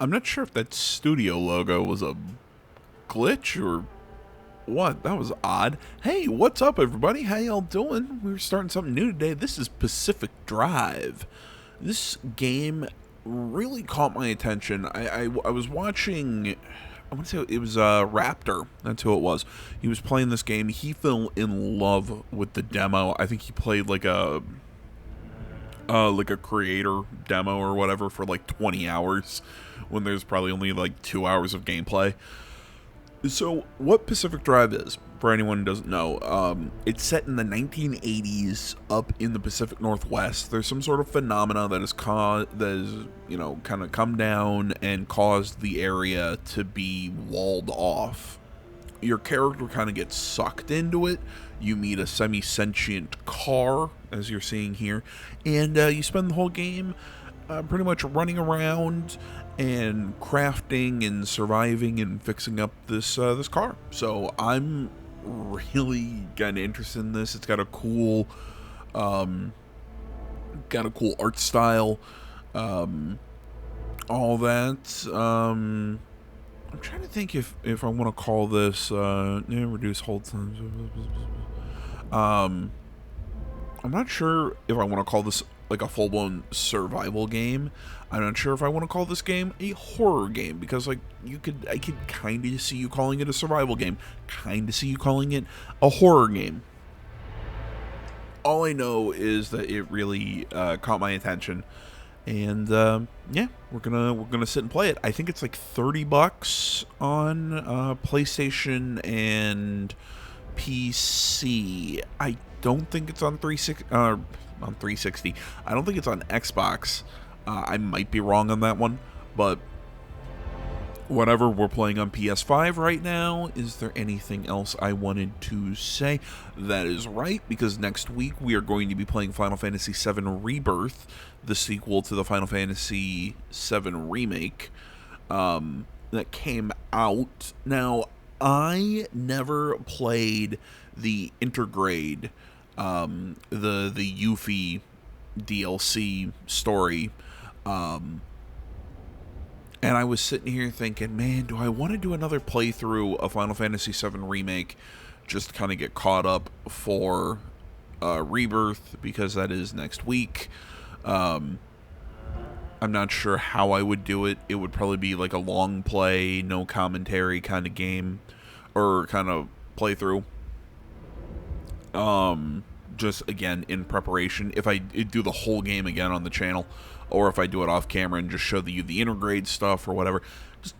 I'm not sure if that studio logo was a glitch or what. That was odd. Hey, what's up, everybody? How y'all doing? We're starting something new today. This is Pacific Drive. This game really caught my attention. I was watching. I want to say it was Raptor. That's who it was. He was playing this game. He fell in love with the demo. I think he played like a creator demo or whatever for like 20 hours when there's probably only like 2 hours of gameplay. So what Pacific Drive is, for anyone who doesn't know, it's set in the 1980s up in the Pacific Northwest. There's some sort of phenomena that has kind of come down and caused the area to be walled off. Your character kind of gets sucked into it. You meet a semi-sentient car, as you're seeing here, and you spend the whole game pretty much running around and crafting and surviving and fixing up this car. So I'm really kind of interested in this. It's got a cool art style, all that. I'm trying to think if I want to call this reduce hold times. I'm not sure if I want to call this like a full-blown survival game. I'm not sure if I want to call this game a horror game, because like I could kind of see you calling it a survival game, kind of see you calling it a horror game. All I know is that it really caught my attention, and yeah, we're gonna sit and play it. I think it's like $30 on PlayStation and PC. I don't think it's on 360. I don't think it's on Xbox. I might be wrong on that one, but whatever. We're playing on PS5 right now. Is there anything else I wanted to say? That is right, because next week we are going to be playing Final Fantasy VII Rebirth, the sequel to the Final Fantasy VII Remake that came out. Now, I never played the Intergrade, the Yuffie DLC story, and I was sitting here thinking, man, do I want to do another playthrough of Final Fantasy VII Remake just to kind of get caught up for Rebirth, because that is next week. I'm not sure how I would do it. It would probably be like a long play, no commentary kind of game, or kind of playthrough. Just again in preparation, if I do the whole game again on the channel, or if I do it off camera and just show you the Intergrade stuff or whatever. Just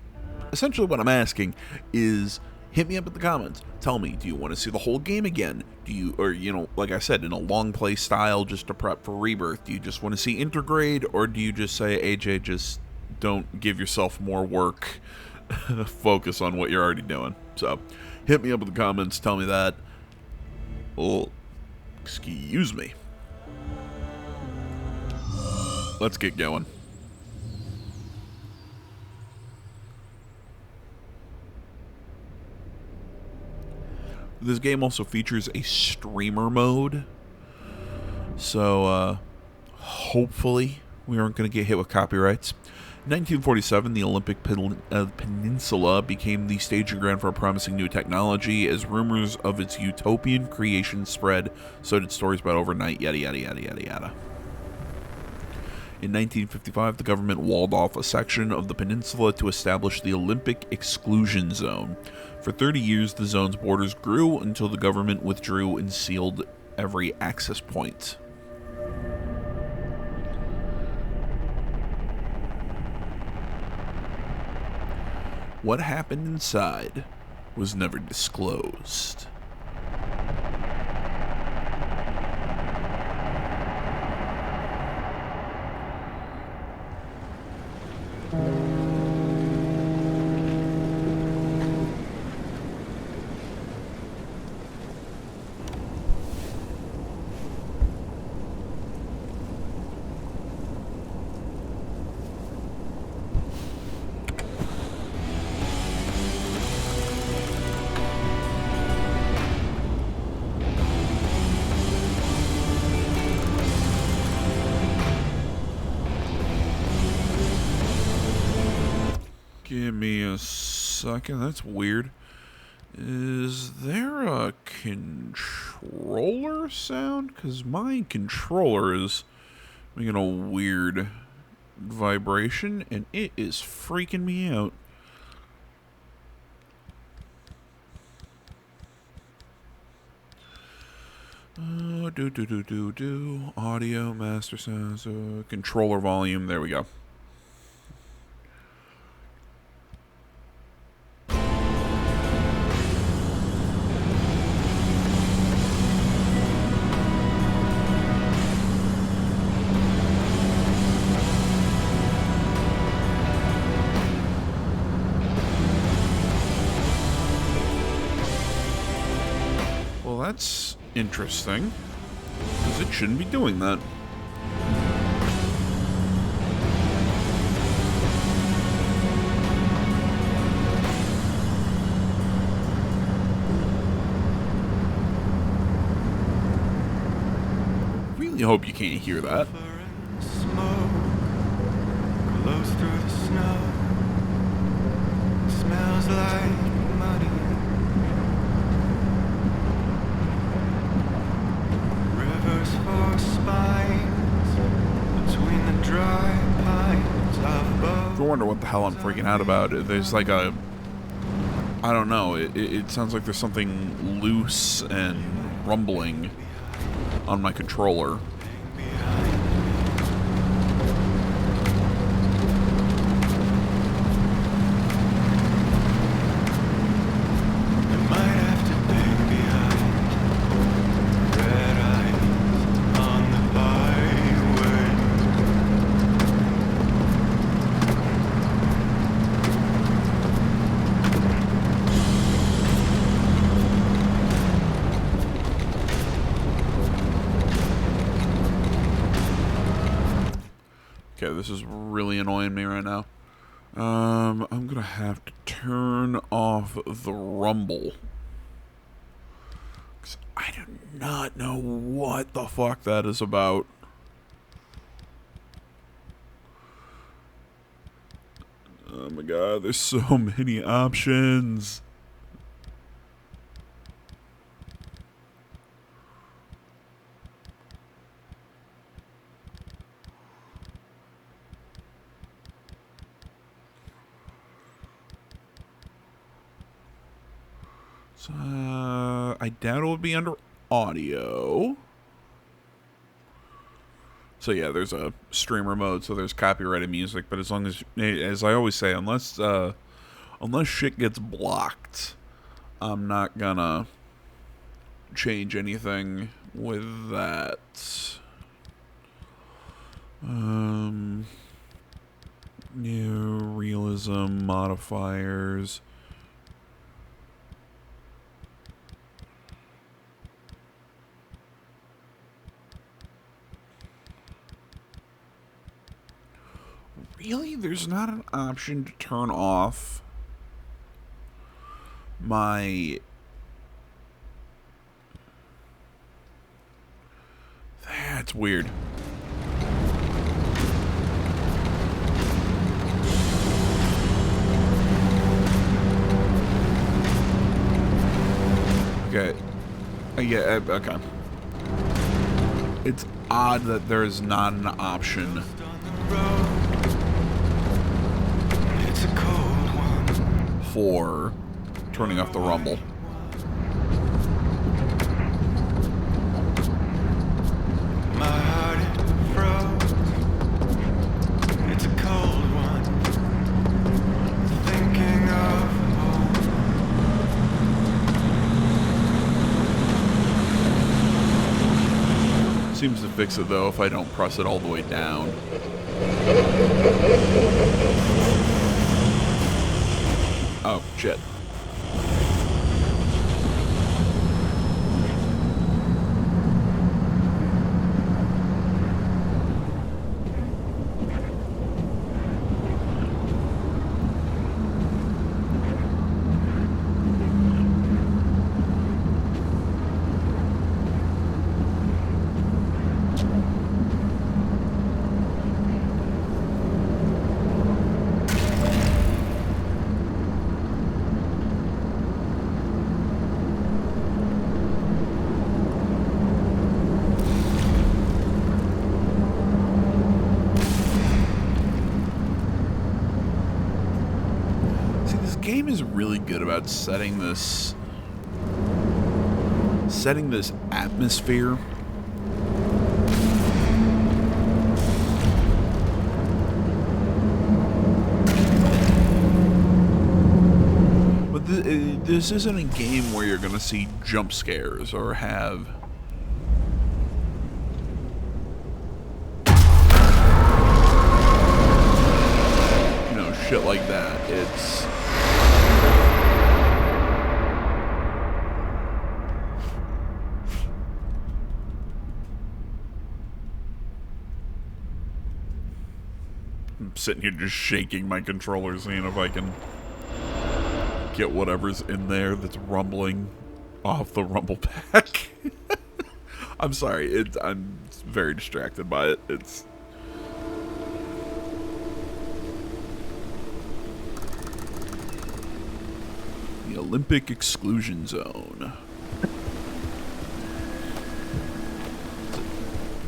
essentially what I'm asking is, hit me up in the comments. Tell me, do you want to see the whole game again? Do you, or like I said, in a long play style just to prep for Rebirth? Do you just want to see Intergrade, or do you just say, AJ, just don't give yourself more work, focus on what you're already doing? So hit me up in the comments, tell me that. Well, excuse me. Let's get going. This game also features a streamer mode, so hopefully we aren't going to get hit with copyrights. In 1947, the Olympic Peninsula became the staging ground for a promising new technology. As rumors of its utopian creation spread, so did stories about overnight, yada yada yada yada yada. In 1955, the government walled off a section of the peninsula to establish the Olympic Exclusion Zone. For 30 years, the zone's borders grew until the government withdrew and sealed every access point. What happened inside was never disclosed. Give me a second. That's weird. Is there a controller sound? Because my controller is making a weird vibration, and it is freaking me out. Audio, master sounds, controller volume. There we go. Well, that's interesting, because it shouldn't be doing that. Really hope you can't hear that. Smoke glows through the snow. Smells like money. Rivers for spines between the dry pines of both. If you wonder what the hell I'm freaking out about, there's like a... I don't know, it sounds like there's something loose and rumbling on my controller. Okay, this is really annoying me right now. I'm gonna have to turn off the rumble, 'cause I do not know what the fuck that is about. Oh my god, there's so many options. So, I doubt it would be under audio. So yeah, there's a streamer mode, so there's copyrighted music. But as long as I always say, unless shit gets blocked, I'm not gonna change anything with that. New realism modifiers. Really? There's not an option to turn off my... That's weird. Okay. Yeah, okay. It's odd that there's not an option for turning off the rumble. My heart it froze. It's a cold one. Thinking of home. Seems to fix it though if I don't press it all the way down. Oh, shit. game is really good about setting this atmosphere. But this isn't a game where you're gonna see jump scares or have shit like that. It's I'm sitting here just shaking my controller, seeing if I can get whatever's in there that's rumbling off the rumble pack. I'm sorry, I'm very distracted by it. It's the Olympic exclusion zone.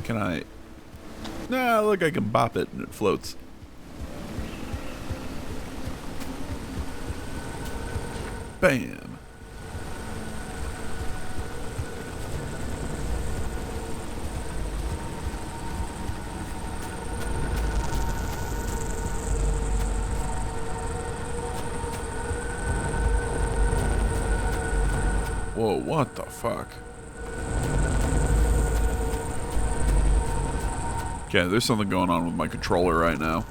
Can I? Nah, look, I can bop it and it floats. Bam. Whoa, what the fuck? Okay, there's something going on with my controller right now.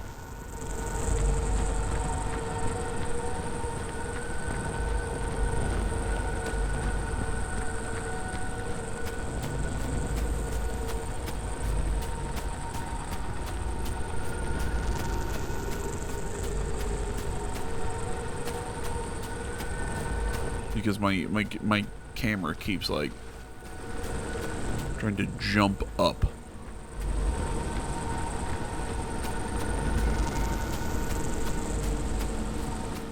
Because my camera keeps like trying to jump up.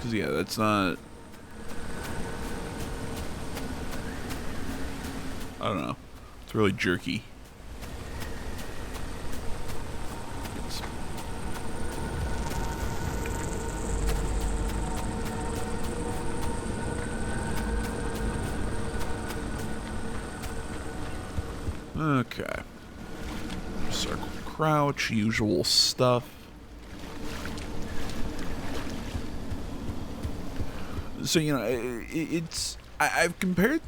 Cause yeah, that's not. I don't know. It's really jerky. Okay. Circle, crouch, usual stuff. So, you know, it's... I've compared,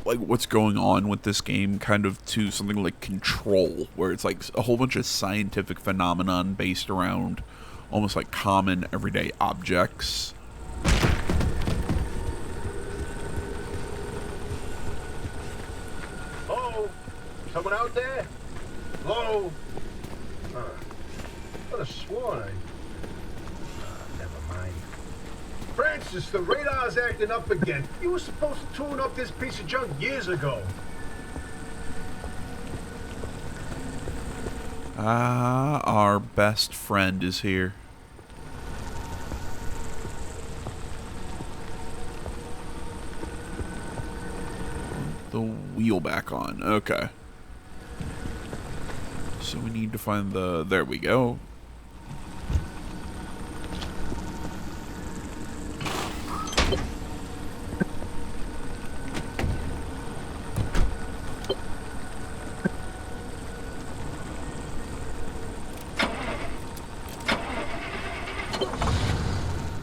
like, what's going on with this game kind of to something like Control, where it's, like, a whole bunch of scientific phenomenon based around almost, like, common everyday objects. Someone out there? Hello? What a sworn never mind. Francis, the radar's acting up again. You were supposed to tune up this piece of junk years ago. Ah, our best friend is here. The wheel back on. Okay. So we need to find the... There we go.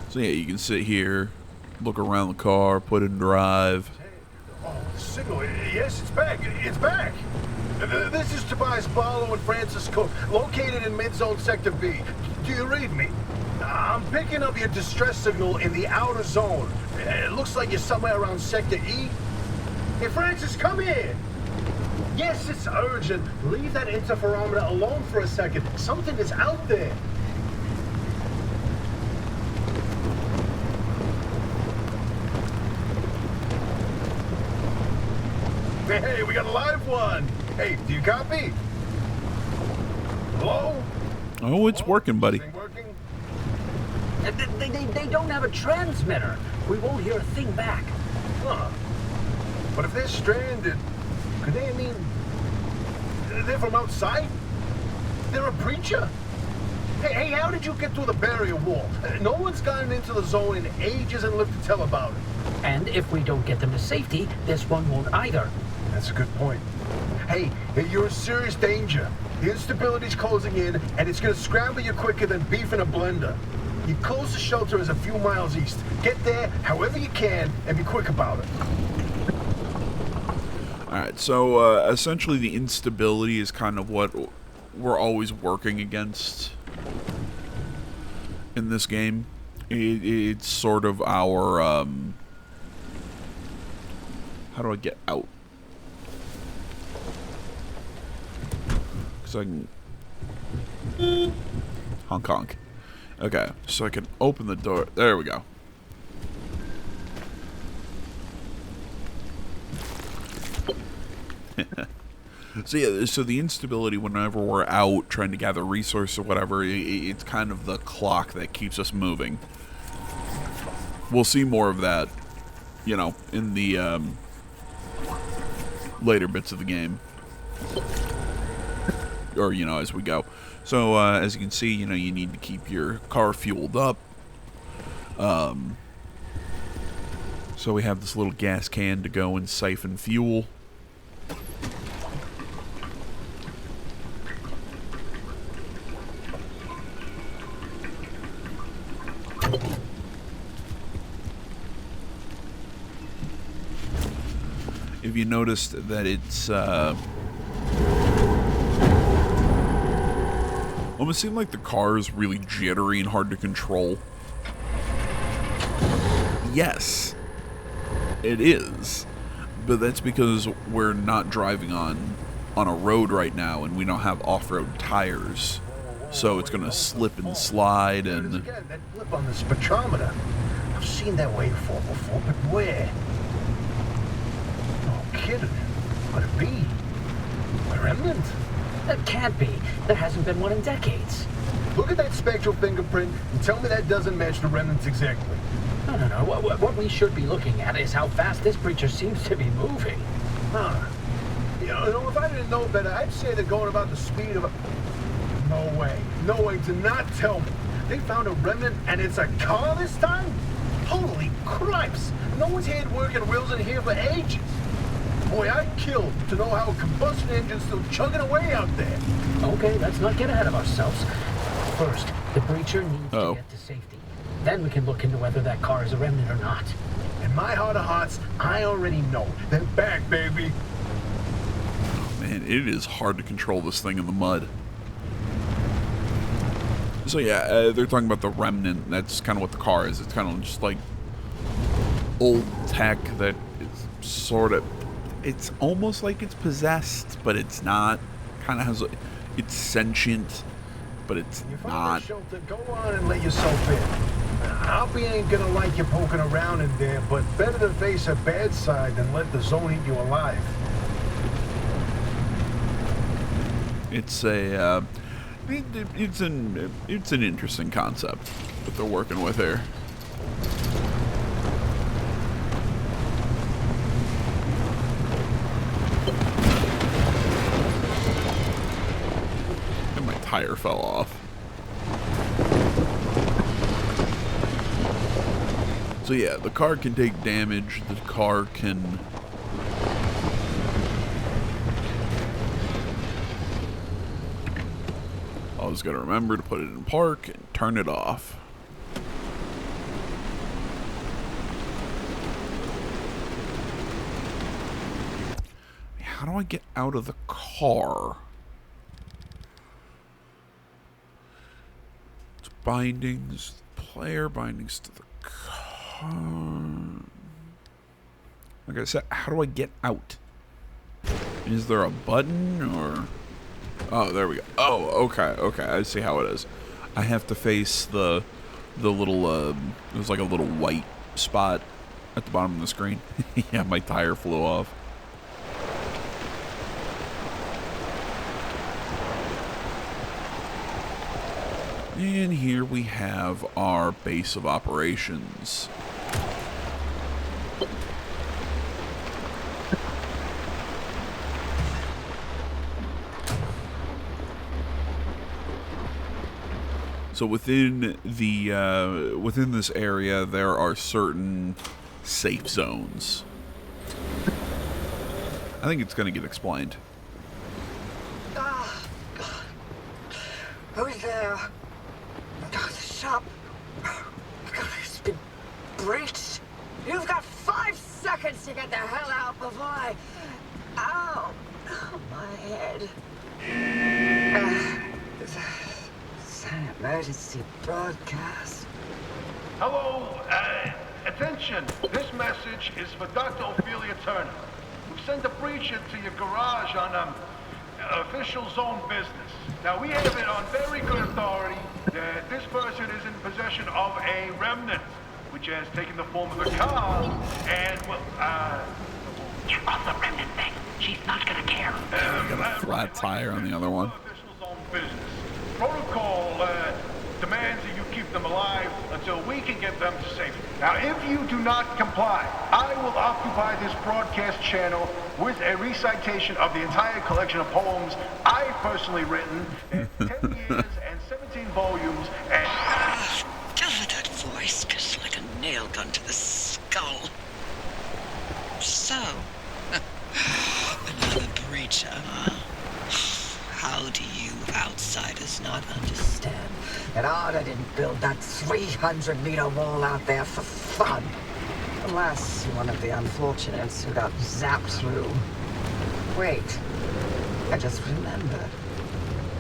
So yeah, you can sit here, look around the car, put it in drive. Oh, the signal. Yes, it's back. It's back. This is Tobias Barlow and Francis Cook, located in mid-zone Sector B. Do you read me? I'm picking up your distress signal in the outer zone. It looks like you're somewhere around Sector E. Hey, Francis, come here. Yes, it's urgent. Leave that interferometer alone for a second. Something is out there. Hey, we got a live one. Hey, do you copy? Hello? Oh, it's working, buddy. Working? They don't have a transmitter. We won't hear a thing back. Huh. But if they're stranded, could they, they're from outside? They're a preacher. Hey, how did you get through the barrier wall? No one's gotten into the zone in ages and lived to tell about it. And if we don't get them to safety, this one won't either. That's a good point. Hey, you're in serious danger. The instability's closing in, and it's gonna scramble you quicker than beef in a blender. Your closest shelter is a few miles east. Get there however you can, and be quick about it. Alright, so essentially the instability is kind of what we're always working against in this game. It's sort of our, how do I get out? Because I can... Honk honk. Okay, so I can open the door. There we go. So yeah, so the instability whenever we're out trying to gather resources or whatever, it's kind of the clock that keeps us moving. We'll see more of that, you know, in the later bits of the game. Or, you know, as we go. So, as you can see, you know, you need to keep your car fueled up. So we have this little gas can to go and siphon fuel. If you noticed that it's, almost seemed like the car is really jittery and hard to control. Yes, it is. But that's because we're not driving on a road right now and we don't have off-road tires. So it's going to slip and slide and... Again, that blip on the spectrometer. I've seen that waveform before, but where? No kidding. Could it be? A remnant? That can't be. There hasn't been one in decades. Look at that spectral fingerprint and tell me that doesn't match the remnants exactly. No. What we should be looking at is how fast this creature seems to be moving. Huh. You know, if I didn't know better, I'd say they're going about the speed of a... No way. No way. Do not tell me. They found a remnant and it's a car this time? Holy cripes! No one's had working wheels in here for ages. Boy, I'd kill to know how a combustion engine's still chugging away out there. Okay, let's not get ahead of ourselves. First, the breacher needs to get to safety. Then we can look into whether that car is a remnant or not. In my heart of hearts, I already know. They're back, baby. Man, it is hard to control this thing in the mud. So yeah, they're talking about the remnant. That's kind of what the car is. It's kind of just like old tech that is sort of... It's almost like it's possessed, but it's not. Kind of has... It's sentient, but it's You found not. the shelter, go on and let yourself in. Hoppy ain't gonna like you poking around in there, but better to face a bad side than let the zone eat you alive. It's a... it's an interesting concept that they're working with here. And my tire fell off. So yeah, the car can take damage. The car can... Always gotta remember to put it in park and turn it off. How do I get out of the car? It's bindings, player bindings to the car. Like I said, how do I get out? Is there a button or... Oh, there we go. Oh, okay. I see how it is. I have to face the little, there's like a little white spot at the bottom of the screen. Yeah, my tire flew off. And here we have our base of operations. So within this area, there are certain safe zones. I think it's going to get explained. Who's there? God, the shop. God, it's been breached. You've got 5 seconds to get the hell out before I... Ow! Oh, my head. It's an emergency broadcast. Hello, attention. This message is for Dr. Ophelia Turner. We've sent a breacher to your garage on official zone business. Now, we have it on very good authority that this person is in possession of a remnant, which has taken the form of a car, and, well, Get off the remnant thing. She's not gonna care. Got a flat tire on the other one. Official zone business. Protocol demands that you keep them alive until we can get them to safety. Now, if you do not comply, I will occupy this broadcast channel with a recitation of the entire collection of poems I've personally written in 10 years and 17 volumes and... That voice goes like a nail gun to the skull. So, another breacher, huh? How do you outsiders not understand that Arda didn't build that 300-meter wall out there for fun? Unless you're one of the unfortunates who got zapped through. Wait, I just remembered.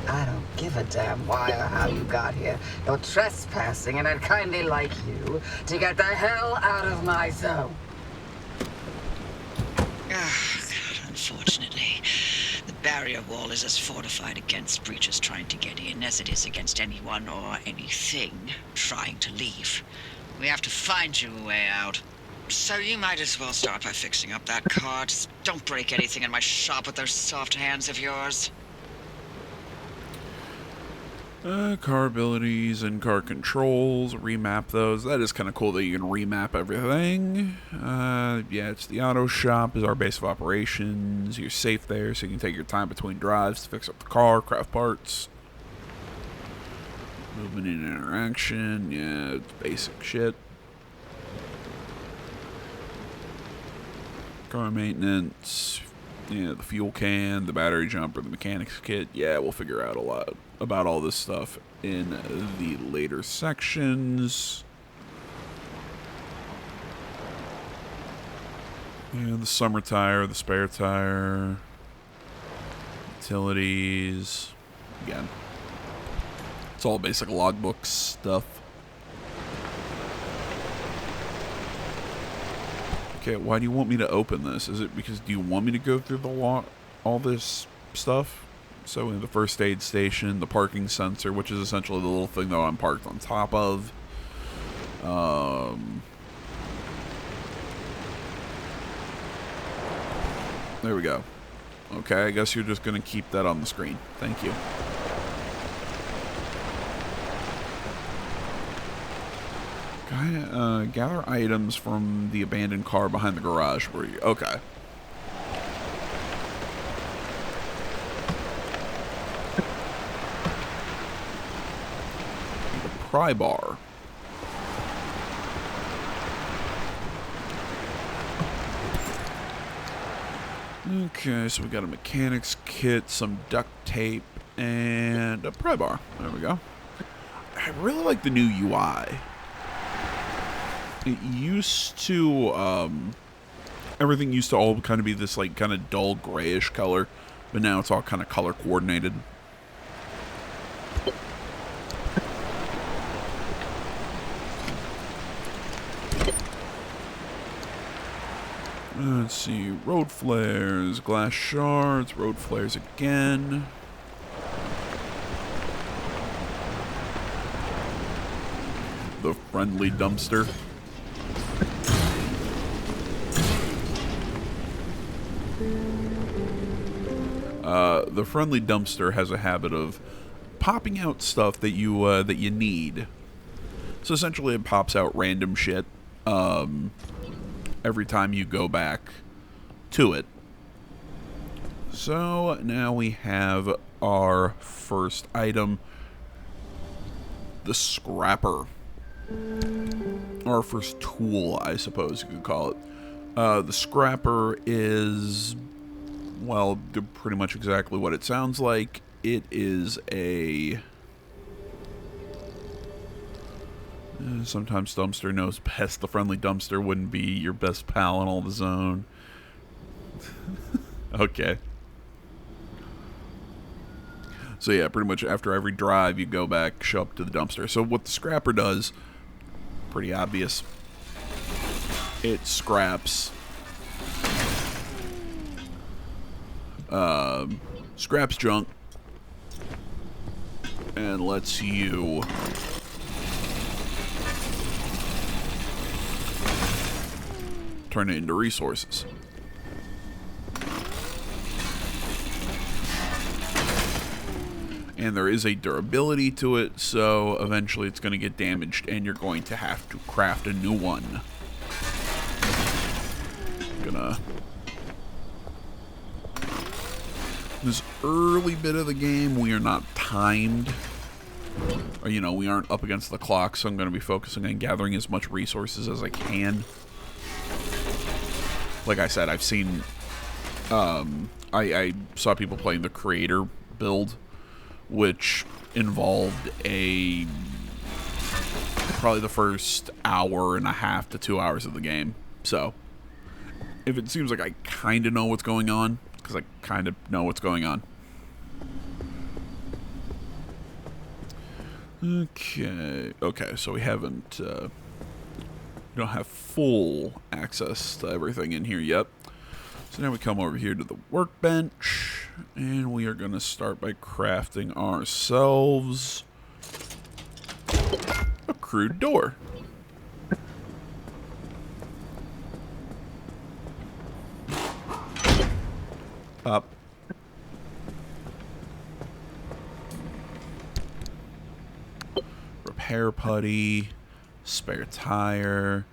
I don't give a damn why or how you got here. You're trespassing, and I'd kindly like you to get the hell out of my zone. Unfortunately, the barrier wall is as fortified against breaches trying to get in as it is against anyone or anything trying to leave. We have to find you a way out. So you might as well start by fixing up that car. Just don't break anything in my shop with those soft hands of yours. Car abilities and car controls, remap those. That is kind of cool that you can remap everything. Yeah, it's the auto shop is our base of operations. You're safe there, so you can take your time between drives to fix up the car, craft parts. Movement and interaction, yeah, it's basic shit. Car maintenance, yeah, the fuel can, the battery jumper, the mechanics kit. Yeah, we'll figure out a lot about all this stuff in the later sections. Yeah, the summer tire, the spare tire, utilities. Again, it's all basic logbook stuff. Okay, why do you want me to open this? Is it because do you want me to go through all this stuff? So in the first aid station, the parking sensor, which is essentially the little thing that I'm parked on top of. There we go. Okay, I guess you're just going to keep that on the screen. Thank you. Gather items from the abandoned car behind the garage. Where you? Okay. The pry bar. Okay, so we got a mechanics kit, some duct tape, and a pry bar. There we go. I really like the new UI. It used to, everything used to all kind of be this, like, kind of dull grayish color, but now it's all kind of color coordinated. Let's see, road flares, glass shards, road flares again. The friendly dumpster. The friendly dumpster has a habit of popping out stuff that you need. So essentially, it pops out random shit every time you go back to it. So now we have our first item. the scrapper. Our first tool, I suppose you could call it. The scrapper is, well, pretty much exactly what it sounds like. It is a... sometimes dumpster knows best. The friendly dumpster wouldn't be your best pal in all the zone. Okay. So yeah, pretty much after every drive, you go back, show up to the dumpster. So what the scrapper does, pretty obvious. It scraps junk and lets you turn it into resources. And there is a durability to it, so eventually it's going to get damaged and you're going to have to craft a new one. This early bit of the game, we are not timed. Or, you know, we aren't up against the clock, so I'm going to be focusing on gathering as much resources as I can. Like I said, I've seen... I saw people playing the creator build, which involved probably the first hour and a half to 2 hours of the game. So, if it seems like I kind of know what's going on, because I kind of know what's going on. Okay, so we haven't, we don't have full access to everything in here yet. So now we come over here to the workbench, and we are going to start by crafting ourselves a crude door. Up. Repair putty, spare tire,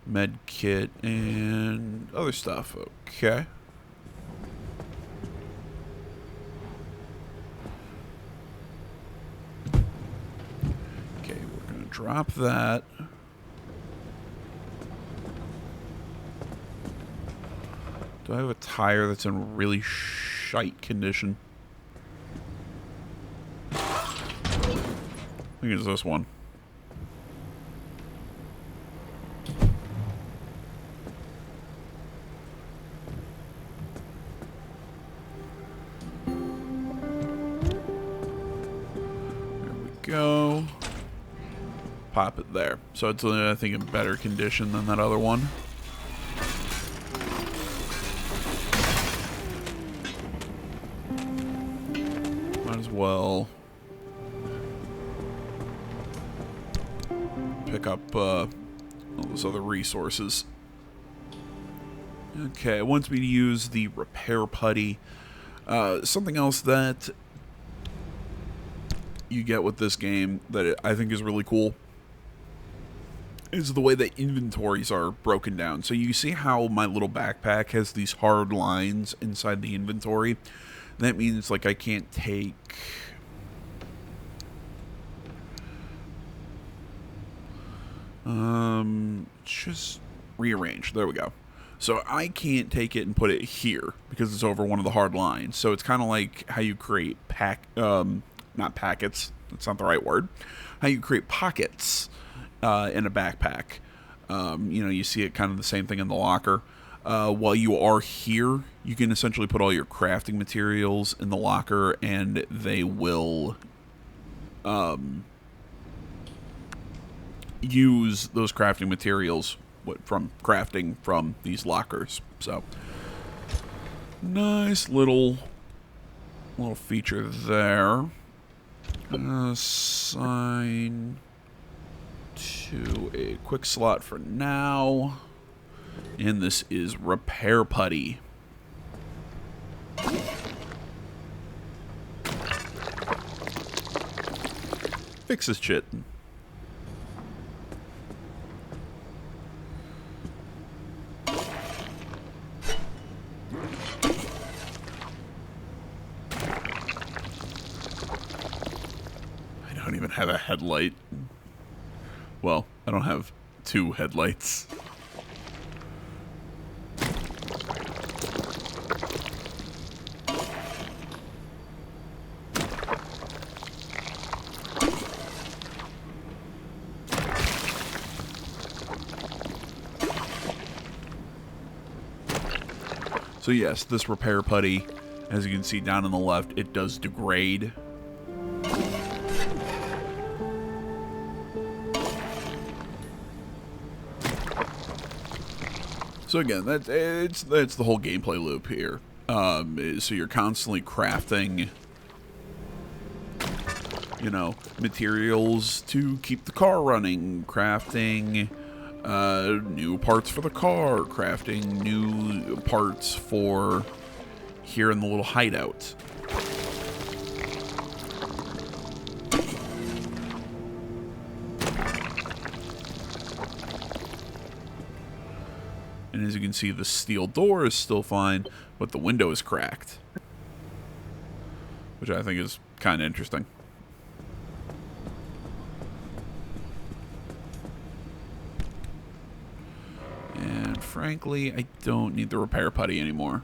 med kit, and other stuff. Okay. Okay, we're gonna drop that. Do I have a tire that's in really shite condition? I think it's this one. There we go. Pop it there. So it's, I think, in better condition than that other one. Might as well pick up all those other resources. Okay, it wants me to use the repair putty. Something else that you get with this game that I think is really cool is the way that inventories are broken down. So you see how my little backpack has these hard lines inside the inventory? That means, like, I can't take... just rearrange. There we go. So I can't take it and put it here because it's over one of the hard lines. So it's kind of like how you create not packets. That's not the right word. How you create pockets in a backpack. You know, you see it kind of the same thing in the locker. While you are here, you can essentially put all your crafting materials in the locker, and they will use those crafting materials from crafting from these lockers. So nice little feature there. Assign to a quick slot for now, and this is repair putty. Fix this shit. I don't even have a headlight. I don't have 2 headlights. So yes, this repair putty, as you can see down on the left, it does degrade. So again, that's the whole gameplay loop here. So you're constantly crafting, you know, materials to keep the car running, crafting new parts for the car, crafting new parts for here in the little hideout. And as you can see, the steel door is still fine, but the window is cracked, which I think is kind of interesting. And frankly, I don't need the repair putty anymore.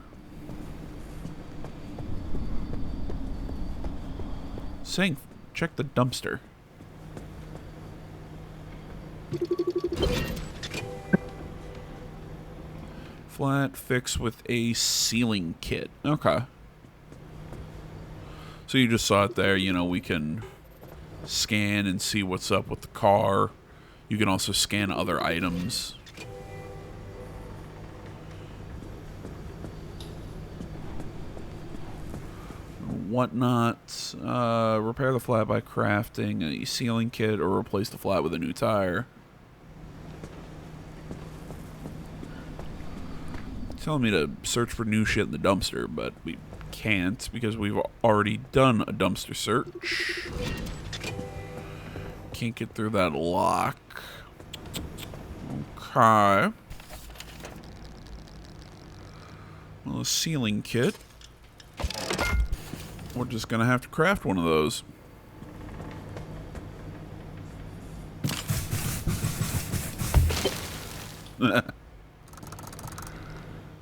Saying, check the dumpster. Flat fix with a sealing kit. Okay. So you just saw it there. You know, we can scan and see what's up with the car. You can also scan other items. Whatnot. Repair the flat by crafting a sealing kit or replace the flat with a new tire. Telling me to search for new shit in the dumpster, but we can't because we've already done a dumpster search. Can't get through that lock. Okay. Well, a sealing kit. We're just gonna have to craft one of those.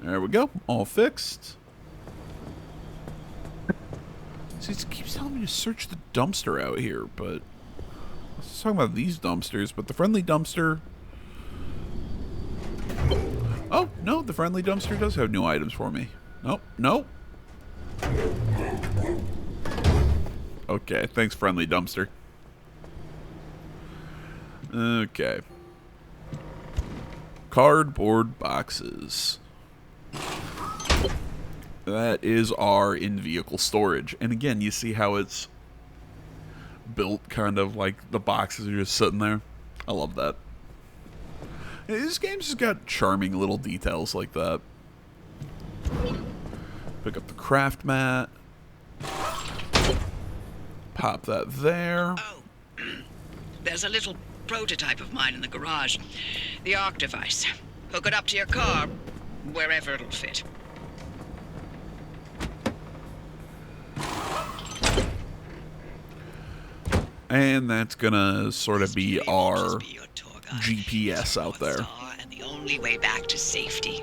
There we go. All fixed. See, it keeps telling me to search the dumpster out here, but I was talking about these dumpsters, but the friendly dumpster. Oh, no, the friendly dumpster does have new items for me. Nope, nope. Okay, thanks, friendly dumpster. Okay. Cardboard boxes. That is our in-vehicle storage. And again, you see how it's built kind of like the boxes are just sitting there. I love that. This game's just got charming little details like that. Pick up the craft mat. Pop that there. Oh, there's a little prototype of mine in the garage. The ARC device. Hook it up to your car, wherever it'll fit. And that's gonna sort of be our GPS out there. And the only way back to safety.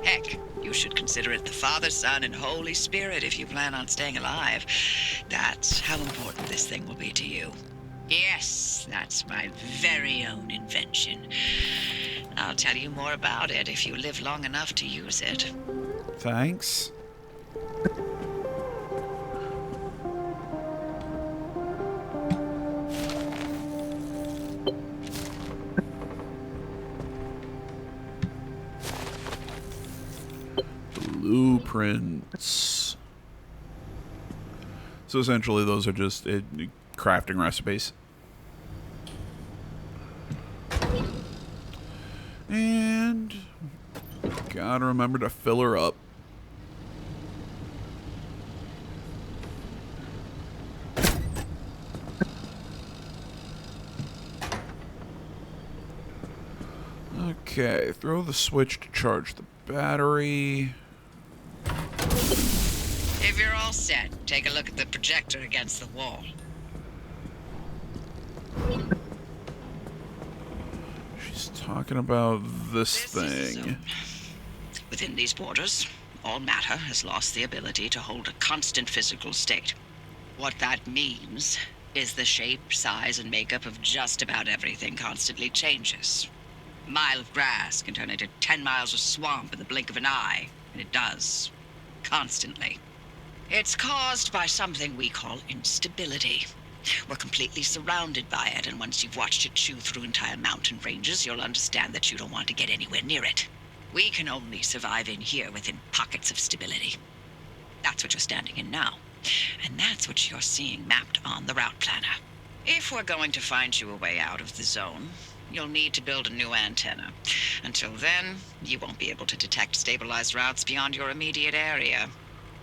Heck, you should consider it the Father, Son, and Holy Spirit if you plan on staying alive. That's how important this thing will be to you. Yes, that's my very own invention. I'll tell you more about it if you live long enough to use it. Thanks. Blueprints. So essentially those are just crafting recipes. And gotta remember to fill her up. Okay, throw the switch to charge the battery. If you're all set, take a look at the projector against the wall. talking about this This is the thing. zone. Within these borders, all matter has lost the ability to hold a constant physical state. What that means is the shape, size, and makeup of just about everything constantly changes. A mile of grass can turn into 10 miles of swamp in the blink of an eye, and it does. Constantly. It's caused by something we call instability. We're completely surrounded by it, and once you've watched it chew through entire mountain ranges, you'll understand that you don't want to get anywhere near it. We can only survive in here within pockets of stability. That's what you're standing in now. And that's what you're seeing mapped on the route planner. If we're going to find you a way out of the zone, you'll need to build a new antenna. Until then, you won't be able to detect stabilized routes beyond your immediate area.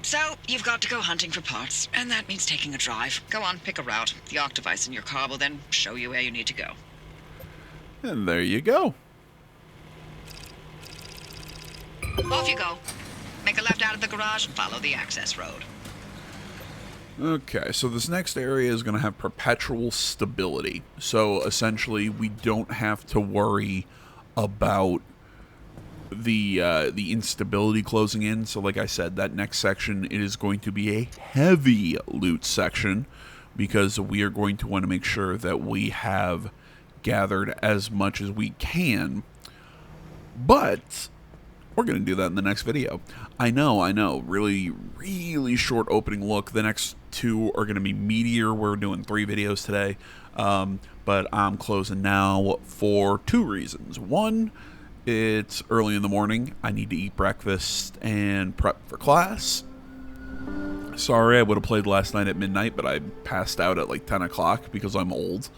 So, you've got to go hunting for parts, and that means taking a drive. Go on, pick a route. The ARC device in your car will then show you where you need to go. And there you go. Off you go. Make a left out of the garage and follow the access road. Okay, so this next area is going to have perpetual stability. So essentially, we don't have to worry about the instability closing in. So like I said, that next section, it is going to be a heavy loot section because we are going to want to make sure that we have gathered as much as we can. But we're going to do that in the next video. I know. Really, really short opening look. The next two are going to be meatier. We're doing 3 videos today. But I'm closing now for 2 reasons. One, it's early in the morning. I need to eat breakfast and prep for class. Sorry, I would have played last night at midnight, but I passed out at like 10 o'clock because I'm old.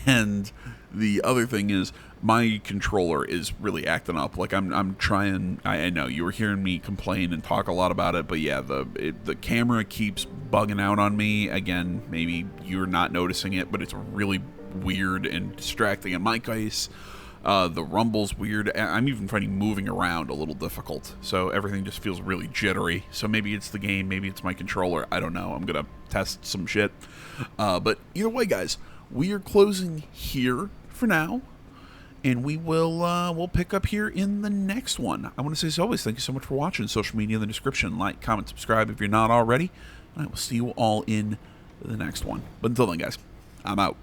And the other thing is, my controller is really acting up. Like I'm trying. I know you were hearing me complain and talk a lot about it, but yeah, the camera keeps bugging out on me. Again, maybe you're not noticing it, but it's really weird and distracting in my case. The rumble's weird. I'm even finding moving around a little difficult. So everything just feels really jittery. So maybe it's the game, maybe it's my controller. I don't know. I'm gonna test some shit. But either way, guys, we are closing here for now. And we'll pick up here in the next one. I want to say, as always, thank you so much for watching. Social media in the description. Like, comment, subscribe if you're not already. And I will see you all in the next one. But until then, guys, I'm out.